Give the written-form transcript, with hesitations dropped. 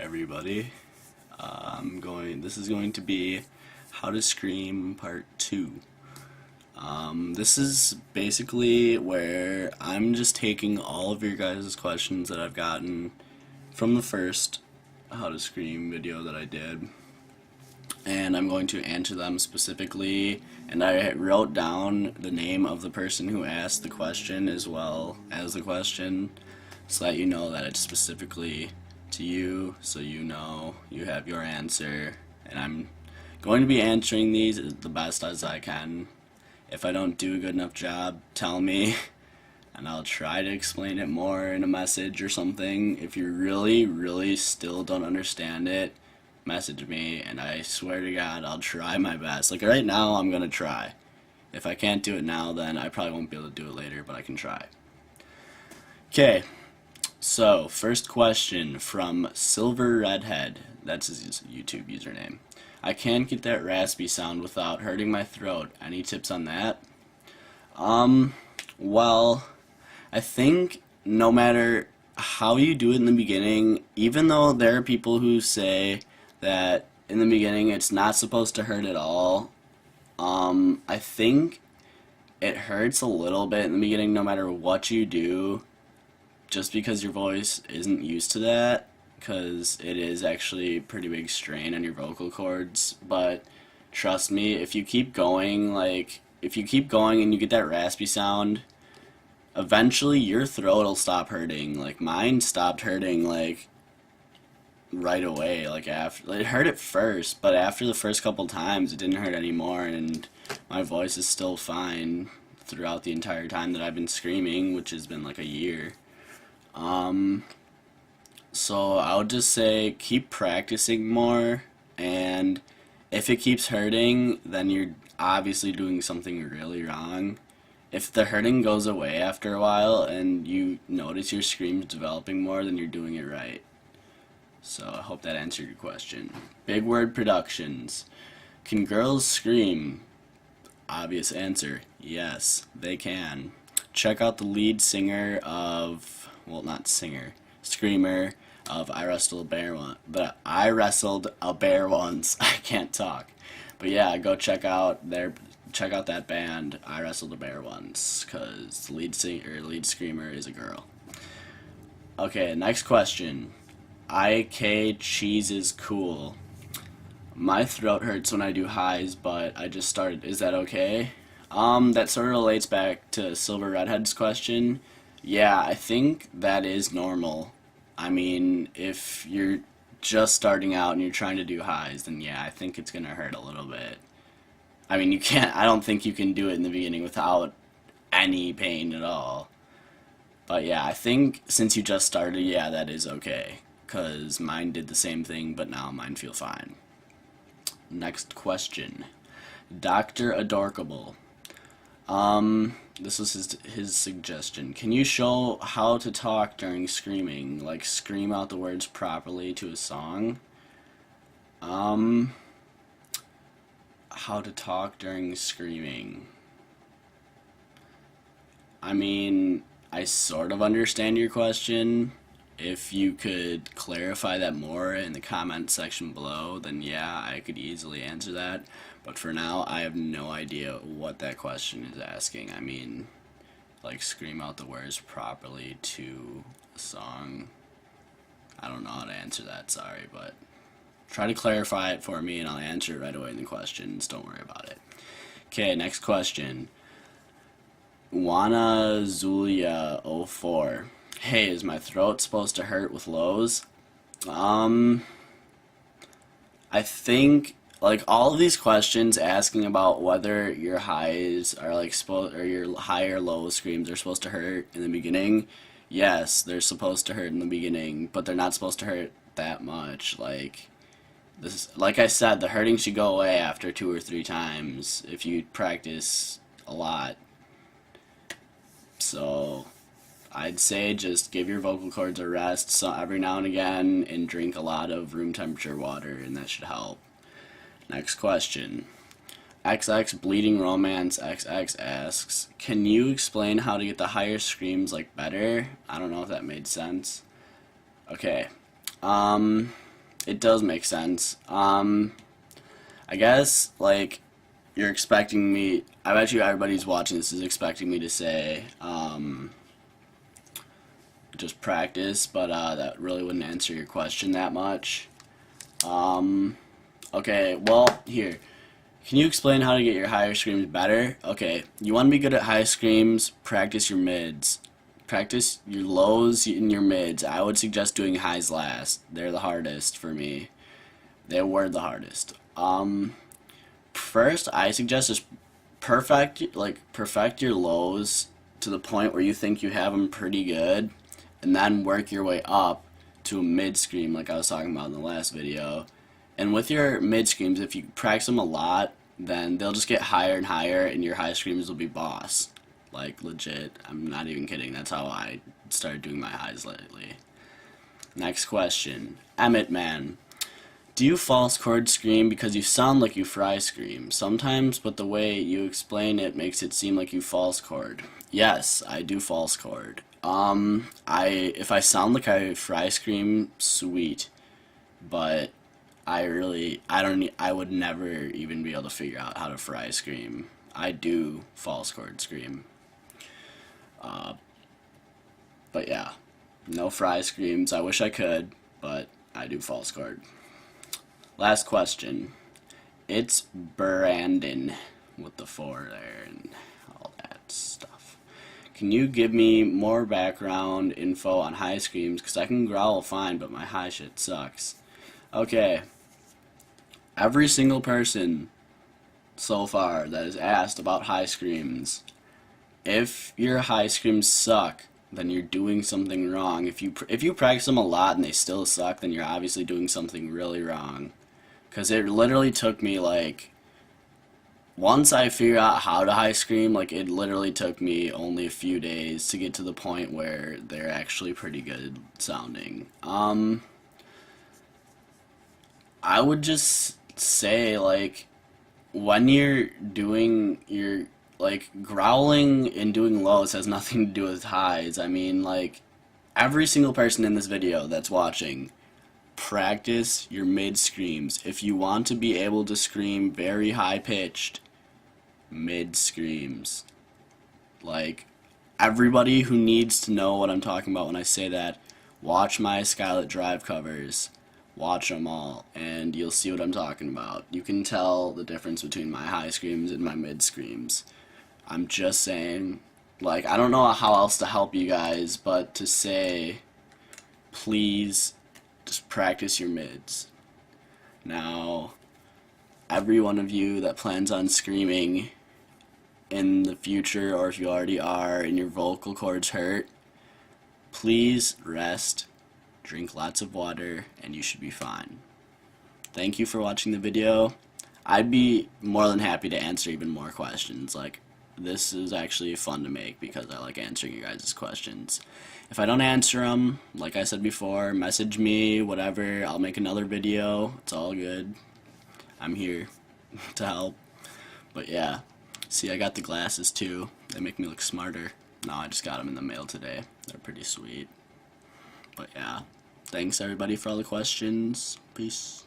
everybody. This is going to be How to Scream Part 2. This is basically where I'm just taking all of your guys' questions that I've gotten from the first How to Scream video that I did, and I'm going to answer them specifically, and I wrote down the name of the person who asked the question as well as the question, so that you know that it's specifically to you, so you know you have your answer. And I'm going to be answering these the best as I can. If I don't do a good enough job, tell me, and I'll try to explain it more in a message or something. If you really still don't understand it, message me, and I swear to God, I'll try my best. Like right now, I'm gonna try. If I can't do it now, then I probably won't be able to do it later, but I can try. Okay, so first question from Silver Redhead. That's his YouTube username. I can't get that raspy sound without hurting my throat. Any tips on that? Well, I think no matter how you do it in the beginning, even though there are people who say that in the beginning it's not supposed to hurt at all, I think it hurts a little bit in the beginning no matter what you do, just because your voice isn't used to that, because it is actually a pretty big strain on your vocal cords. But trust me, if you keep going, and you get that raspy sound, eventually your throat will stop hurting. Like mine stopped hurting like right away. Like after it hurt at first, but after the first couple times it didn't hurt anymore, and my voice is still fine throughout the entire time that I've been screaming, which has been like a year. So I would just say keep practicing more, and if it keeps hurting, then you're obviously doing something really wrong. If the hurting goes away after a while and you notice your screams developing more, then you're doing it right. So I hope that answered your question. Big Word Productions. Can girls scream? Obvious answer, yes, they can. Check out the lead singer of, well, not singer, screamer of I Wrestled a Bear Once, but I Wrestled a Bear Once. I can't talk. But yeah, go check out that band, I Wrestled a Bear Once, because the lead screamer is a girl. Okay, next question. IK Cheese is cool. My throat hurts when I do highs, but I just started. Is that okay? That sort of relates back to Silver Redhead's question. Yeah, I think that is normal. I mean, if you're just starting out and you're trying to do highs, then yeah, I think it's gonna hurt a little bit. I mean, I don't think you can do it in the beginning without any pain at all. But yeah, I think since you just started, yeah, that is okay. Because mine did the same thing, but now mine feel fine. Next question. Dr. Adorkable. This was his suggestion. Can you show how to talk during screaming? Like scream out the words properly to a song? How to talk during screaming. I mean, I sort of understand your question. If you could clarify that more in the comment section below, then yeah, I could easily answer that. But for now, I have no idea what that question is asking. I mean, like scream out the words properly to a song. I don't know how to answer that, sorry, but try to clarify it for me and I'll answer it right away in the questions. Don't worry about it. Okay, next question. Juana Zulia 04. Hey, is my throat supposed to hurt with lows? I think like all of these questions asking about whether your highs are like or your high or low screams are supposed to hurt in the beginning. Yes, they're supposed to hurt in the beginning, but they're not supposed to hurt that much. Like like I said, the hurting should go away after 2 or 3 times if you practice a lot. So I'd say just give your vocal cords a rest every now and again, and drink a lot of room temperature water, and that should help. Next question. XX Bleeding Romance XX asks, can you explain how to get the higher screams like better? I don't know if that made sense. Okay. it does make sense. I guess, like, you're expecting me, I bet you everybody's watching this is expecting me to say, just practice, but that really wouldn't answer your question that much. Okay, well, here. Can you explain how to get your higher screams better? Okay, you want to be good at high screams, practice your mids. Practice your lows and your mids. I would suggest doing highs last. They're the hardest for me. They were the hardest. First, I suggest just perfect your lows to the point where you think you have them pretty good, and then work your way up to a mid scream like I was talking about in the last video. And with your mid screams, if you practice them a lot, then they'll just get higher and higher, and your high screams will be boss. Like, legit. I'm not even kidding. That's how I started doing my highs lately. Next question. Emmett Man. Do you false chord scream because you sound like you fry scream? Sometimes, but the way you explain it makes it seem like you false chord. Yes, I do false chord. If I sound like I fry scream, sweet. But I would never even be able to figure out how to fry scream. I do false chord scream. But yeah, no fry screams. I wish I could, but I do false chord. Last question. It's Brandon with the 4 there and all that stuff. Can you give me more background info on high screams? Because I can growl fine, but my high shit sucks. Okay. Every single person so far that has asked about high screams, if your high screams suck, then you're doing something wrong. If you practice them a lot and they still suck, then you're obviously doing something really wrong. Because it literally took me, like, once I figured out how to high scream, like, it literally took me only a few days to get to the point where they're actually pretty good sounding. I would just say, like, when you're doing your, like, growling and doing lows has nothing to do with highs. I mean, like, every single person in this video that's watching, practice your mid screams. If you want to be able to scream very high pitched, mid screams. Like, everybody who needs to know what I'm talking about when I say that, watch my Skylit Drive covers. Watch them all, and you'll see what I'm talking about. You can tell the difference between my high screams and my mid screams. I'm just saying, like, I don't know how else to help you guys, but to say, please, just practice your mids. Now, every one of you that plans on screaming in the future, or if you already are and your vocal cords hurt, please rest. Drink lots of water, and you should be fine. Thank you for watching the video. I'd be more than happy to answer even more questions. Like, this is actually fun to make because I like answering you guys' questions. If I don't answer them, like I said before, message me, whatever. I'll make another video. It's all good. I'm here to help. But yeah, see, I got the glasses too. They make me look smarter. No, I just got them in the mail today. They're pretty sweet. But yeah. Thanks everybody for all the questions. Peace.